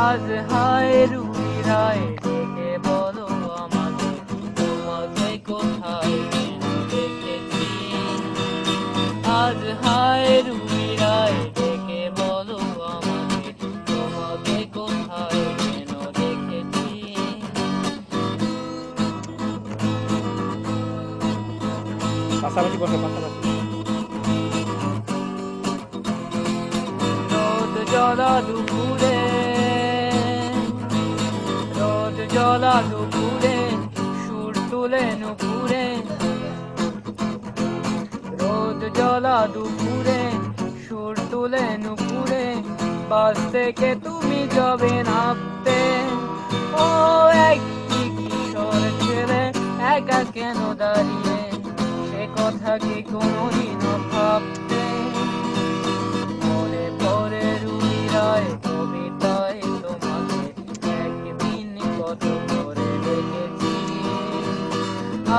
আজ হায় রুবি রায় ডেকে বলো আমাকে, তোমাকে কোথায় যেন দেখেছি। আজ হায় রুবি রায় ডেকে বলো আমাকে, তোমাকে কোথায় যেন দেখেছি। পাশাপাশি বসো, পাশাপাশি। রোদ জ্বলা দুপুরে, রোদ জ্বলা দুপুরে, সুর তুলে নুপুরে। রোদ জ্বলা দুপুরে, সুর তুলে নুপুরে, বাস থেকে তুমি যাবে নামতে। ও একটি কিশোর ছেলে একা কেন দাঁড়িয়ে, সে কথা কি কোনোদিনও ভাবতে। মনে পড়ে রুবি রায় কবিতায় তোমাকে, একদিন কত করে দেখেছি।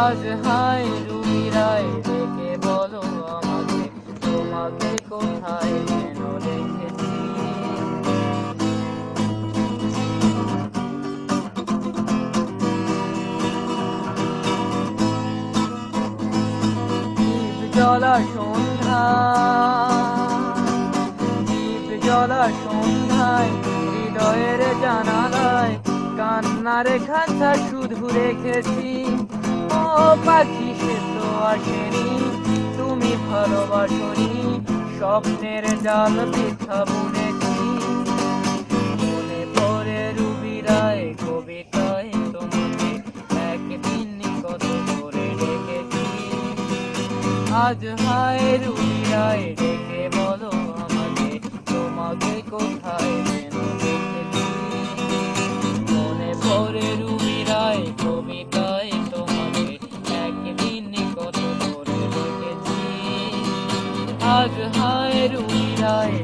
আজ হায় রুবি রায় ডেকে বলো আমাকে, তোমাকে কোথায় যেন দেখেছি। দীপ জ্বলা সন্ধ্যা, দীপ জ্বলা সন্ধ্যায়, হৃদয়ের জানালায় কান্নার খাঁচা শুধু রেখেছি। ও পাখি সে তো আসেনি, তুমি ভালোবাসনি, স্বপ্নের জাল বৃথা বুনেছি। মনে পড়ে রুবি রায় কবিতায় তোমাকে, একদিন কত করে ডেকেছি। আজ হায় রুবি রায় ডেকে বলো আমাকে, তোমাকে কোথায় যেন দেখেছি। মনে পড়ে রুবি রায় কবিতায় তোমাকে, একদিন কত করে ডেকেছি। আজ হায় রুবি রায়